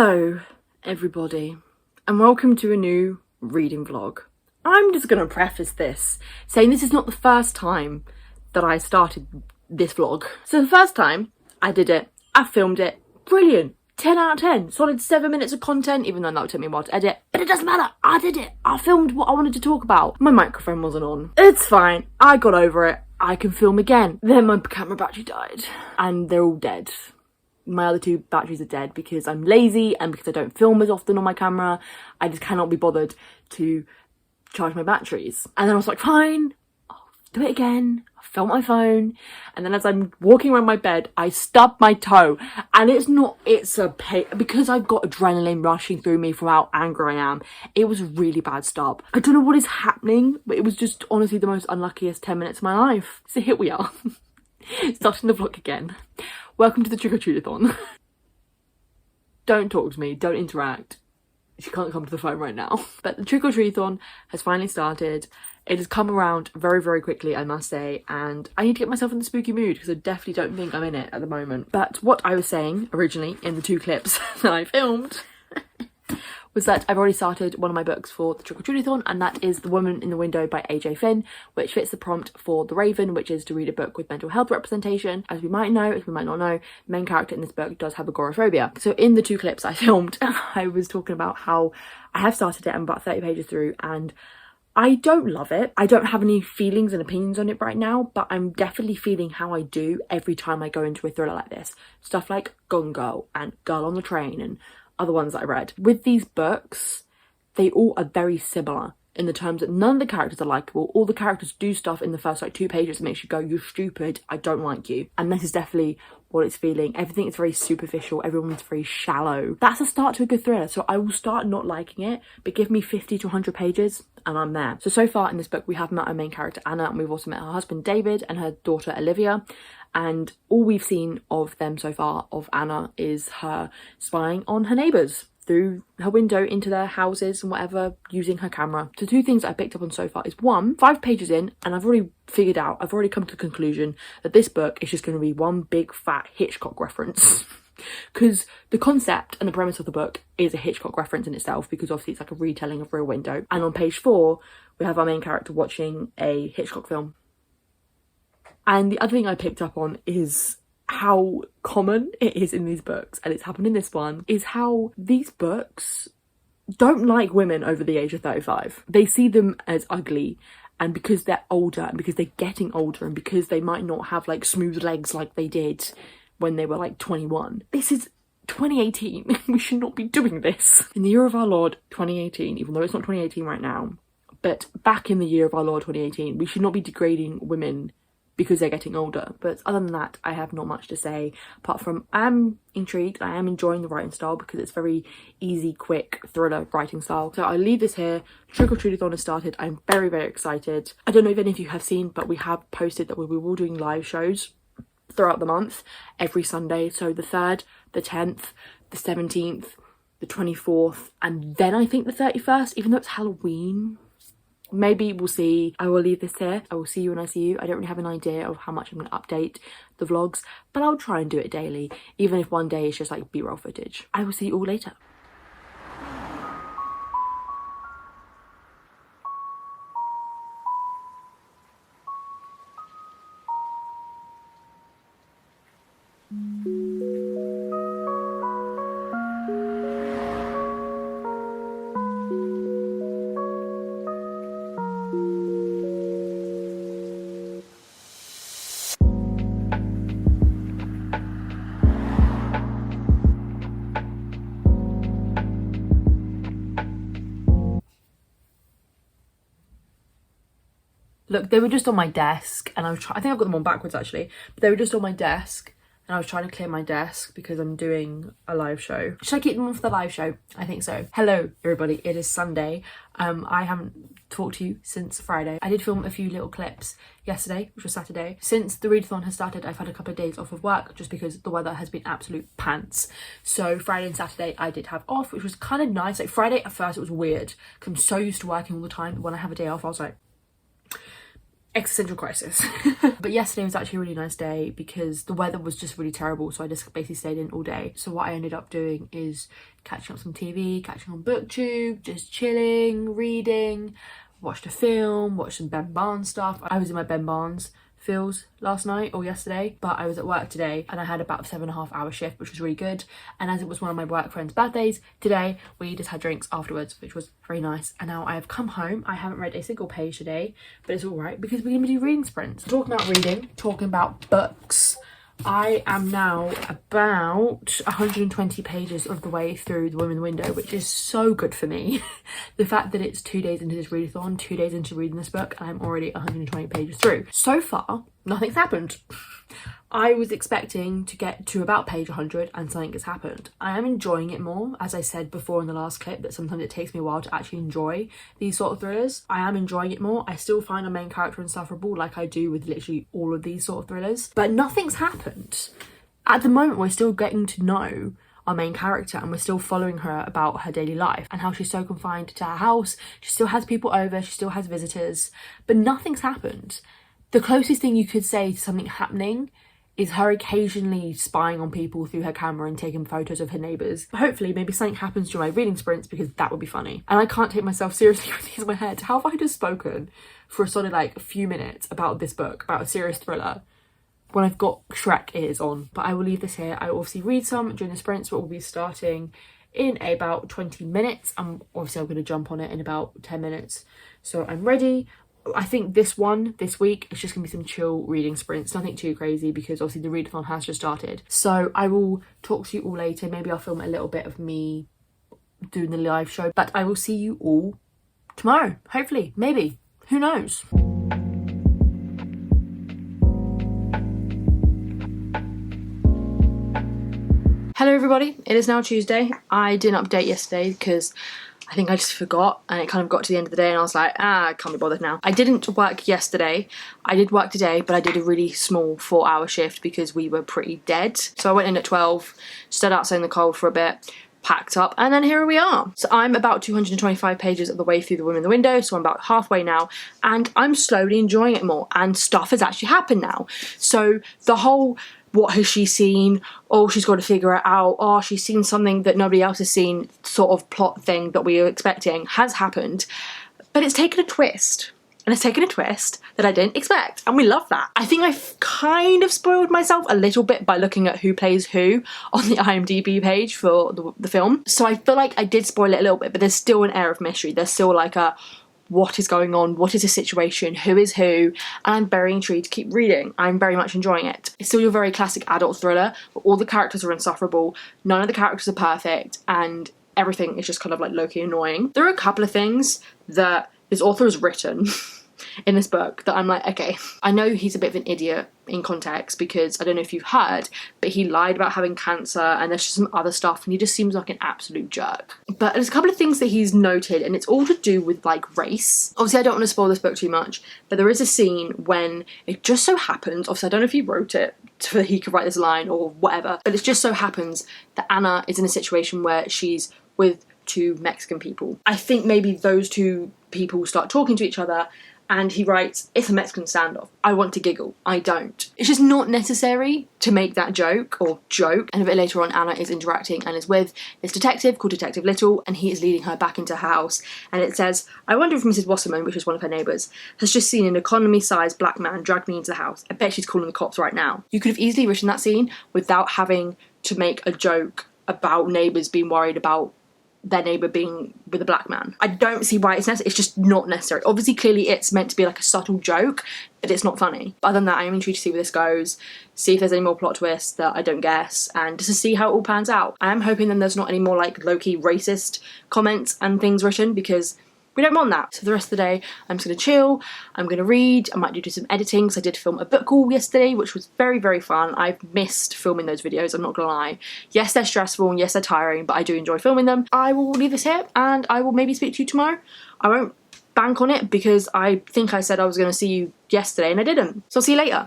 Hello everybody and welcome to a new reading vlog. I'm just going to preface this saying this is not the first time that I started this vlog. So the first time I did it, I filmed it, brilliant, 10 out of 10, solid 7 minutes of content, even though that took me a while to edit, but it doesn't matter, I did it, I filmed what I wanted to talk about. My microphone wasn't on, it's fine, I got over it, I can film again. Then my camera battery died and they're all dead. My other two batteries are dead because I'm lazy and because I don't film as often on my camera. I just cannot be bothered to charge my batteries. And then I was like, fine, I'll do it again. I'll film my phone. And then as I'm walking around my bed, I stubbed my toe. And it's a pain, because I've got adrenaline rushing through me from how angry I am. It was a really bad stub. I don't know what is happening, but it was just honestly the most unluckiest 10 minutes of my life. So here we are, starting the vlog again. Welcome to the trick-or-treat-a-thon. Don't talk to me, don't interact. She can't come to the phone right now. But the trick-or-treat-a-thon has finally started. It has come around very, very quickly, I must say, and I need to get myself in the spooky mood because I definitely don't think I'm in it at the moment. But what I was saying originally in the 2 clips that I filmed was that I've already started one of my books for the trick-or-treat-a-thon, and that is The Woman in the Window by AJ Finn, which fits the prompt for The Raven, which is to read a book with mental health representation. As we might know, as we might not know, the main character in this book does have agoraphobia. So in the 2 clips I filmed, I was talking about how I have started it, I'm about 30 pages through, and I don't love it. I don't have any feelings and opinions on it right now, but I'm definitely feeling how I do every time I go into a thriller like this. Stuff like Gone Girl and Girl on the Train and other ones that I read. With these books, they all are very similar in the terms that none of the characters are likeable. All the characters do stuff in the first 2 pages that makes you go, you're stupid, I don't like you. And this is definitely what it's feeling. Everything is very superficial, everyone's very shallow. That's a start to a good thriller, so I will start not liking it, but give me 50 to 100 pages and I'm there. So far in this book we have met our main character Anna, and we've also met her husband David and her daughter Olivia. And all we've seen of them so far, of Anna, is her spying on her neighbours through her window into their houses and whatever, using her camera. The 2 things I picked up on so far is 1, 5 pages in, and I've already come to the conclusion that this book is just going to be one big fat Hitchcock reference. Because the concept and the premise of the book is a Hitchcock reference in itself, because obviously it's like a retelling of Rear Window. And on page 4, we have our main character watching a Hitchcock film. And the other thing I picked up on is how common it is in these books, and it's happened in this one, is how these books don't like women over the age of 35. They see them as ugly, and because they're older, and because they're getting older, and because they might not have like smooth legs like they did when they were like 21. This is 2018. We should not be doing this. In the year of our Lord 2018, even though it's not 2018 right now, but back in the year of our Lord 2018, we should not be degrading women because they're getting older. But other than that, I have not much to say, apart from I'm intrigued, I am enjoying the writing style because it's very easy, quick thriller writing style. So I'll leave this here. Trick-or-treat-a-thon has started. I'm very, very excited. I don't know if any of you have seen, but we have posted that we will be doing live shows throughout the month, every Sunday. So the 3rd, the 10th, the 17th, the 24th, and then I think the 31st, even though it's Halloween. Maybe we'll see. I will leave this here. I will see you when I see you. I don't really have an idea of how much I'm going to update the vlogs, but I'll try and do it daily, even if one day is just like B-roll footage. I will see you all later. Look, they were just on my desk and I think I've got them on backwards actually, but they were just on my desk and I was trying to clear my desk because I'm doing a live show. Should I keep them on for the live show? I think so. Hello everybody, it is Sunday. I haven't talked to you since Friday. I did film a few little clips yesterday, which was Saturday. Since the readathon has started, I've had a couple of days off of work just because the weather has been absolute pants. So Friday and Saturday I did have off, which was kind of nice. Like Friday at first it was weird because I'm so used to working all the time. When I have a day off, I was like, existential crisis. But yesterday was actually a really nice day because the weather was just really terrible, so I just basically stayed in all day. So what I ended up doing is catching up some TV, catching on booktube, just chilling, reading, watched a film, watched some Ben Barnes stuff. I was in my Ben Barnes feels last night or yesterday, but I was at work today and I had about a 7.5 hour shift, which was really good. And as it was one of my work friends' birthdays today, we just had drinks afterwards, which was very nice. And now I have come home. I haven't read a single page today, but it's all right because we're gonna do reading sprints. Talking about reading, talking about books, I am now about 120 pages of the way through The Woman in the Window, which is so good for me. The fact that it's 2 days into this readathon, 2 days into reading this book, and I'm already 120 pages through. So far, nothing's happened. I was expecting to get to about page 100 and something has happened. I am enjoying it more. As I said before in the last clip, that sometimes it takes me a while to actually enjoy these sort of thrillers. I am enjoying it more. I still find our main character insufferable, like I do with literally all of these sort of thrillers, but nothing's happened. At the moment, we're still getting to know our main character and we're still following her about her daily life and how she's so confined to her house. She still has people over, she still has visitors, but nothing's happened. The closest thing you could say to something happening is her occasionally spying on people through her camera and taking photos of her neighbours. Hopefully, maybe something happens during my reading sprints because that would be funny. And I can't take myself seriously with these in my head. How have I just spoken for a solid like a few minutes about this book, about a serious thriller, when I've got Shrek ears on? But I will leave this here. I will obviously read some during the sprints, but we'll be starting in about 20 minutes. I'm going to jump on it in about 10 minutes. So I'm ready. I think this week, it's just going to be some chill reading sprints, nothing too crazy because obviously the readathon has just started. So I will talk to you all later. Maybe I'll film a little bit of me doing the live show, but I will see you all tomorrow, hopefully, maybe, who knows. Hello everybody, it is now Tuesday. I didn't update yesterday because I think I just forgot and it kind of got to the end of the day and I was like, I can't be bothered now. I didn't work yesterday. I did work today, but I did a really small 4-hour shift because we were pretty dead. So I went in at 12, stood outside in the cold for a bit, packed up, and then here we are. So I'm about 225 pages of the way through The Woman in the Window, so I'm about halfway now, and I'm slowly enjoying it more, and stuff has actually happened now. So the whole what has she seen, oh she's got to figure it out, oh she's seen something that nobody else has seen sort of plot thing that we were expecting has happened, but it's taken a twist. And it's taken a twist that I didn't expect, and we love that. I think I've kind of spoiled myself a little bit by looking at who plays who on the IMDb page for the film. So I feel like I did spoil it a little bit, but there's still an air of mystery. There's still like a what is going on, what is the situation, who is who, and I'm very intrigued to keep reading. I'm very much enjoying it. It's still your very classic adult thriller, but all the characters are insufferable, none of the characters are perfect, and everything is just kind of like low-key annoying. There are a couple of things that this author has written in this book that I'm like, okay, I know he's a bit of an idiot in context because I don't know if you've heard, but he lied about having cancer and there's just some other stuff and he just seems like an absolute jerk. But there's a couple of things that he's noted and it's all to do with like race. Obviously I don't want to spoil this book too much, but there is a scene when it just so happens, obviously I don't know if he wrote it so that he could write this line or whatever, but it just so happens that Anna is in a situation where she's with two Mexican people. I think maybe those two people start talking to each other and he writes, it's a Mexican standoff. I want to giggle. I don't. It's just not necessary to make that joke. And a bit later on, Anna is interacting and is with this detective called Detective Little, and he is leading her back into her house. And it says, I wonder if Mrs. Wasserman, which is one of her neighbours, has just seen an economy-sized black man drag me into the house. I bet she's calling the cops right now. You could have easily written that scene without having to make a joke about neighbours being worried about their neighbour being with a black man. I don't see why it's necessary. It's just not necessary. Obviously, clearly it's meant to be like a subtle joke, but it's not funny. But other than that, I am intrigued to see where this goes, see if there's any more plot twists that I don't guess, and just to see how it all pans out. I am hoping then there's not any more like low-key racist comments and things written because we don't want that. So the rest of the day, I'm just going to chill, I'm going to read, I might do some editing because I did film a book haul yesterday, which was very, very fun. I've missed filming those videos, I'm not going to lie. Yes, they're stressful and yes, they're tiring, but I do enjoy filming them. I will leave this here and I will maybe speak to you tomorrow. I won't bank on it because I think I said I was going to see you yesterday and I didn't. So I'll see you later.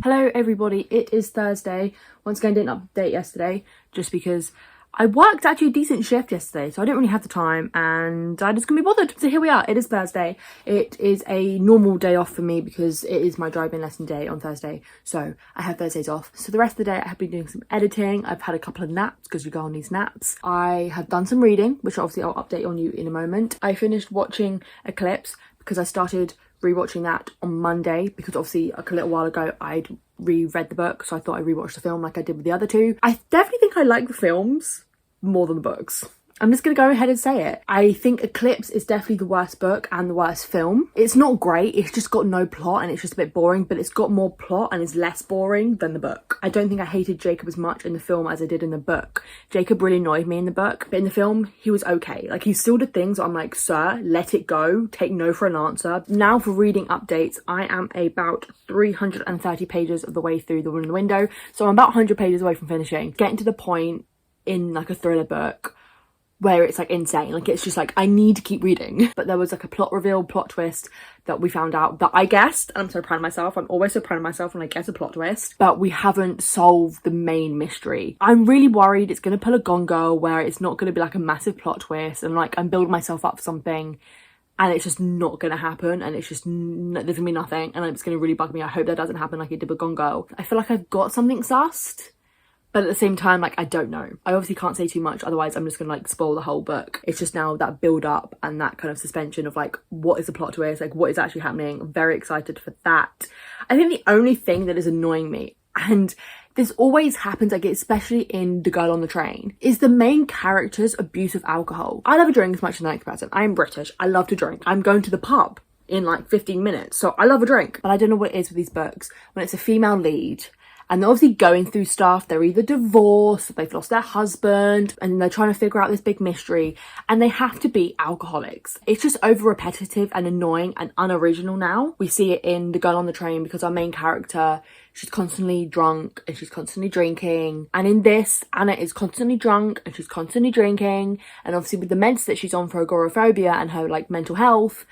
Hello everybody, it is Thursday. Once again, didn't update yesterday just because I worked actually a decent shift yesterday, so I didn't really have the time and I just couldn't be bothered. So here we are. It is Thursday. It is a normal day off for me because it is my driving lesson day on Thursday. So I have Thursdays off. So the rest of the day I have been doing some editing. I've had a couple of naps because your girl needs naps. I have done some reading, which obviously I'll update on you in a moment. I finished watching Eclipse because I started rewatching that on Monday because obviously a little while ago I'd reread the book, so I thought I'd rewatch the film like I did with the other two. I definitely think I like the films more than the books. I'm just gonna go ahead and say it. I think Eclipse is definitely the worst book and the worst film. It's not great, it's just got no plot and it's just a bit boring, but it's got more plot and is less boring than the book. I don't think I hated Jacob as much in the film as I did in the book. Jacob really annoyed me in the book, but in the film, he was okay. Like, he still did things I'm like, sir, let it go, take no for an answer. Now for reading updates, I am about 330 pages of the way through The Woman in the Window, so I'm about 100 pages away from finishing. Getting to the point in like a thriller book where it's like insane, like it's just like I need to keep reading. But there was like a plot reveal, plot twist that we found out that I guessed, and I'm so proud of myself. I'm always so proud of myself when I guess a plot twist, but we haven't solved the main mystery. I'm really worried it's gonna pull a Gone Girl where it's not gonna be like a massive plot twist and like I'm building myself up for something and it's just not gonna happen and it's just there's gonna be nothing and it's gonna really bug me. I hope that doesn't happen like it did with Gone Girl. I feel like I've got something sussed, but at the same time, like, I don't know. I obviously can't say too much, otherwise I'm just gonna like spoil the whole book. It's just now that build up and that kind of suspension of like, what is the plot twist? Like, what is actually happening? I'm very excited for that. I think the only thing that is annoying me, and this always happens, like especially in The Girl on the Train, is the main character's abuse of alcohol. I love a drink as much as the next person. I'm British, I love to drink. I'm going to the pub in like 15 minutes, so I love a drink. But I don't know what it is with these books, when it's a female lead, and they're obviously going through stuff. They're either divorced, they've lost their husband, and they're trying to figure out this big mystery, and they have to be alcoholics. It's just over repetitive and annoying and unoriginal now. We see it in The Girl on the Train because our main character, she's constantly drunk and she's constantly drinking. And in this, Anna is constantly drunk and she's constantly drinking. And obviously with the meds that she's on for agoraphobia and her like mental health,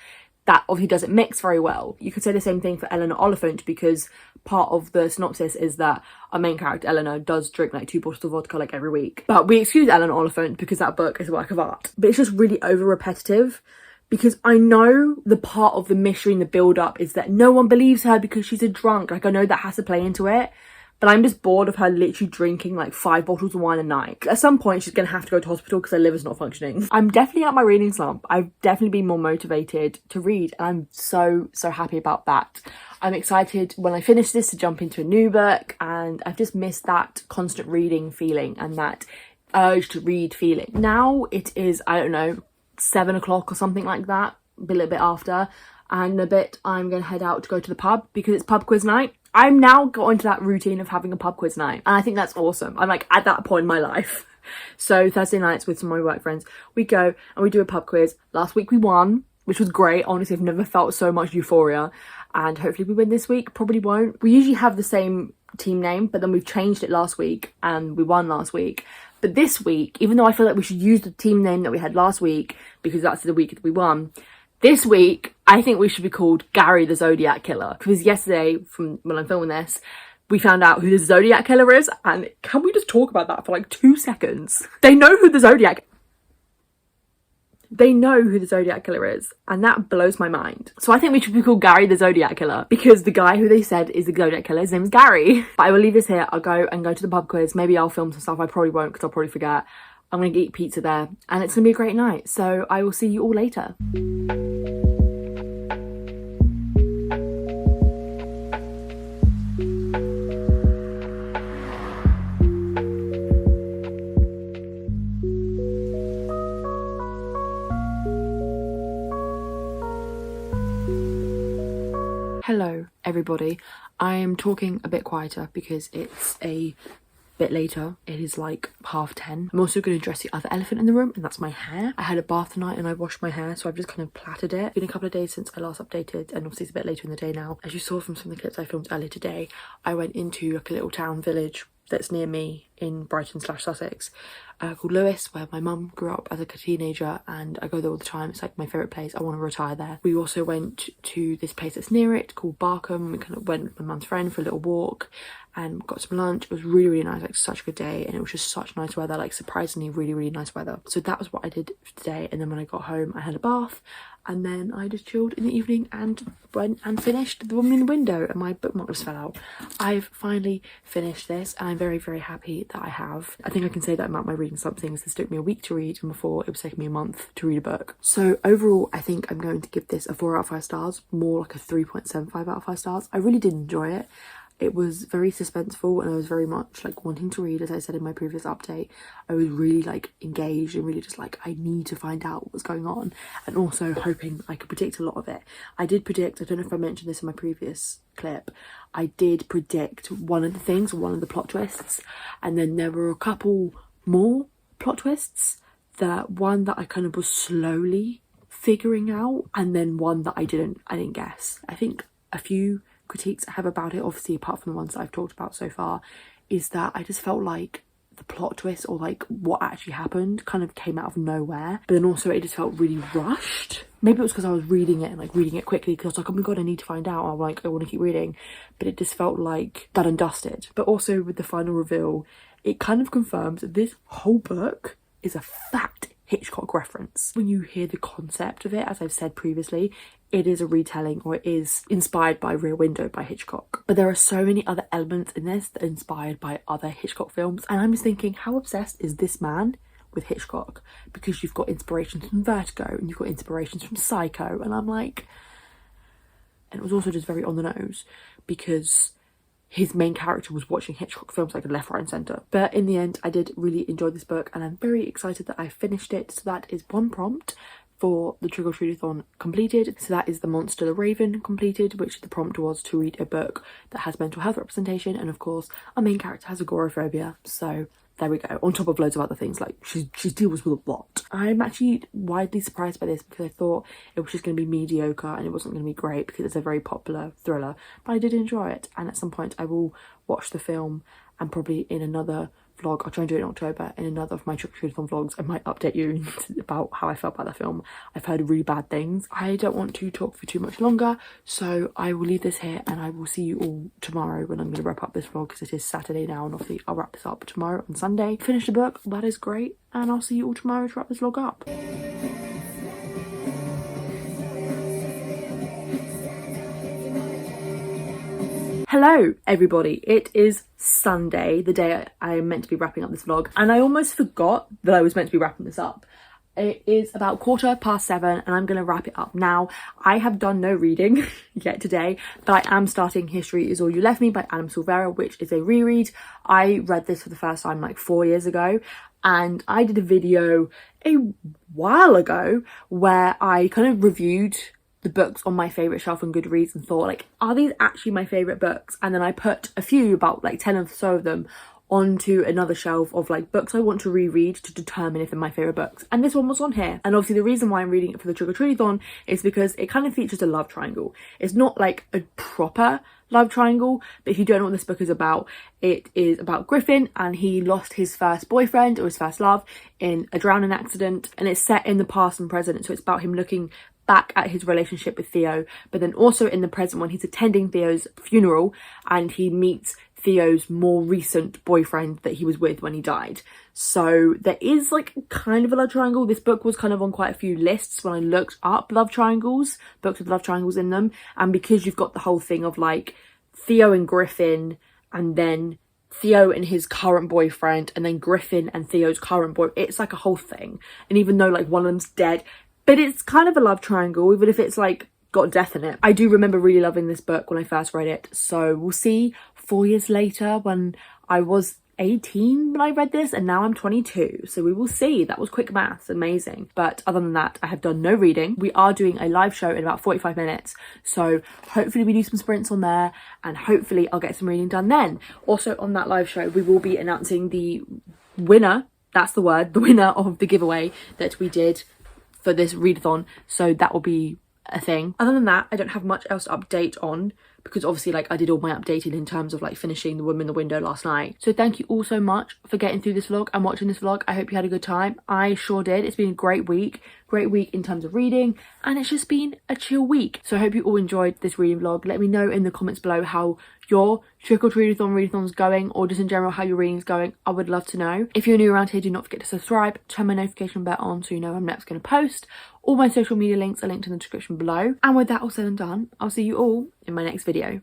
that obviously doesn't mix very well. You could say the same thing for Eleanor Oliphant because part of the synopsis is that our main character, Eleanor, does drink like 2 bottles of vodka like every week. But we excuse Eleanor Oliphant because that book is a work of art. But it's just really over repetitive because I know the part of the mystery and the build up is that no one believes her because she's a drunk. Like I know that has to play into it. But I'm just bored of her literally drinking like 5 bottles of wine a night. At some point, she's gonna have to go to hospital because her liver's not functioning. I'm definitely at my reading slump. I've definitely been more motivated to read, and I'm so happy about that. I'm excited when I finish this to jump into a new book, and I've just missed that constant reading feeling and that urge to read feeling. Now it is, I don't know, 7 o'clock or something like that, a little bit after, and in a bit I'm gonna head out to go to the pub because it's pub quiz night. I'm now got into that routine of having a pub quiz night, and I think that's awesome. I'm like at that point in my life. So Thursday nights with some of my work friends, we go and we do a pub quiz. Last week we won, which was great. Honestly, I've never felt so much euphoria, and hopefully we win this week. Probably won't. We usually have the same team name, but then we've changed it last week and we won last week. But this week, even though I feel like we should use the team name that we had last week because that's the week that we won, this week, I think we should be called Gary the Zodiac Killer. Because yesterday, from when I'm filming this, we found out who the Zodiac Killer is. And can we just talk about that for like 2 seconds? They know who the Zodiac Killer is. And that blows my mind. So I think we should be called Gary the Zodiac Killer. Because the guy who they said is the Zodiac Killer, his name is Gary. But I will leave this here. I'll go to the pub quiz. Maybe I'll film some stuff. I probably won't because I'll probably forget. I'm going to eat pizza there. And it's going to be a great night. So I will see you all later. Hello everybody, I am talking a bit quieter because it's a bit later. It is like 10:30. I'm also going to address the other elephant in the room, and that's my hair. I had a bath tonight and I washed my hair, so I've just kind of plaited it. It's been a couple of days since I last updated, and obviously it's a bit later in the day now. As you saw from some of the clips I filmed earlier today, I went into like a little town village that's near me in Brighton/Sussex called Lewis, where my mum grew up as a teenager, and I go there all the time. It's like my favourite place. I want to retire there. We also went to this place that's near it called Barkham. We kind of went with my mum's friend for a little walk and got some lunch. It was really, really nice, like such a good day, and it was just such nice weather, like surprisingly really, really nice weather. So that was what I did today, and then when I got home I had a bath, and then I just chilled in the evening and went and finished The Woman in the Window, and my bookmark just fell out. I've finally finished this, and I'm very, very happy that I have. I think I can say that about my reading slump things. This took me a week to read, and before it was taking me a month to read a book. So overall, I think I'm going to give this a 4 out of 5 stars, more like a 3.75 out of 5 stars. I really did enjoy it. It was very suspenseful, and I was very much like wanting to read, as I said in my previous update. I was really like engaged and really just like, I need to find out what's going on, and also hoping I could predict a lot of it. I did predict, I don't know if I mentioned this in my previous clip, I did predict one of the things, one of the plot twists, and then there were a couple more plot twists. One that I kind of was slowly figuring out, and then one that I didn't guess. I think a few critiques I have about it, obviously apart from the ones that I've talked about so far, is that I just felt like the plot twist, or like what actually happened, kind of came out of nowhere. But then also it just felt really rushed. Maybe it was because I was reading it and like reading it quickly, because I was like, oh my god, I need to find out. I'm like, I want to keep reading, but it just felt like done and dusted. But also with the final reveal, it kind of confirms that this whole book is a fat Hitchcock reference. When you hear the concept of it, as I've said previously, it is a retelling, or it is inspired by Rear Window by Hitchcock. But there are so many other elements in this that are inspired by other Hitchcock films, and I'm just thinking, how obsessed is this man with Hitchcock? Because you've got inspirations from Vertigo, and you've got inspirations from Psycho, and I'm like... And it was also just very on the nose, because his main character was watching Hitchcock films like left, right and centre. But in the end, I did really enjoy this book, and I'm very excited that I finished it. So that is one prompt for the Trick or Treat-a-thon completed. So that is The Monster the Raven completed, which the prompt was to read a book that has mental health representation, and of course our main character has agoraphobia, so there we go, on top of loads of other things. Like she deals with a lot. I'm actually widely surprised by this, because I thought it was just going to be mediocre and it wasn't going to be great, because it's a very popular thriller, but I did enjoy it. And at some point I will watch the film, and probably in another vlog, I'll try and do it in October, in another of my Trick or Treat-a-thon vlogs, I might update you about how I felt about the film. I've heard really bad things. I don't want to talk for too much longer, so I will leave this here, and I will see you all tomorrow when I'm going to wrap up this vlog, because it is Saturday now, and obviously I'll wrap this up tomorrow on Sunday. Finish the book, that is great, and I'll see you all tomorrow to wrap this vlog up. Hello everybody, it is Sunday, the day I am meant to be wrapping up this vlog, and I almost forgot that I was meant to be wrapping this up. It is about 7:15 and I'm going to wrap it up now. I have done no reading yet today, but I am starting History Is All You Left Me by Adam Silvera, which is a reread. I read this for the first time like 4 years ago, and I did a video a while ago where I kind of reviewed the books on my favourite shelf on Goodreads and thought, like, are these actually my favourite books? And then I put a few, about like 10 or so of them, onto another shelf of like books I want to reread to determine if they're my favourite books, and this one was on here. And obviously the reason why I'm reading it for the Trick or Treat-a-thon is because it kind of features a love triangle. It's not like a proper love triangle, but if you don't know what this book is about, it is about Griffin, and he lost his first boyfriend, or his first love, in a drowning accident, and it's set in the past and present, so it's about him looking back at his relationship with Theo, but then also in the present when he's attending Theo's funeral and he meets Theo's more recent boyfriend that he was with when he died. So there is like kind of a love triangle. This book was kind of on quite a few lists when I looked up love triangles, books with love triangles in them, and because you've got the whole thing of like Theo and Griffin, and then Theo and his current boyfriend, and then Griffin and Theo's current boy, it's like a whole thing. And even though like one of them's dead, but it's kind of a love triangle, even if it's like got death in it. I do remember really loving this book when I first read it, so we'll see 4 years later, when I was 18 when I read this, and now I'm 22, so we will see. That was quick maths, amazing. But other than that, I have done no reading. We are doing a live show in about 45 minutes, so hopefully we do some sprints on there, and hopefully I'll get some reading done then. Also on that live show, we will be announcing the winner, that's the word, the winner of the giveaway that we did for this readathon, so that will be a thing. Other than that, I don't have much else to update on because obviously like I did all my updating in terms of like finishing The Woman in the Window last night. So thank you all so much for getting through this vlog and watching this vlog. I hope you had a good time. I sure did. It's been a great week in terms of reading, and it's just been a chill week. So I hope you all enjoyed this reading vlog. Let me know in the comments below how your trick-or-treat-a-thon readathon's going, or just in general how your reading's going. I would love to know. If you're new around here, do not forget to subscribe, turn my notification bell on so you know I'm next going to post. All my social media links are linked in the description below. And with that all said and done, I'll see you all in my next video.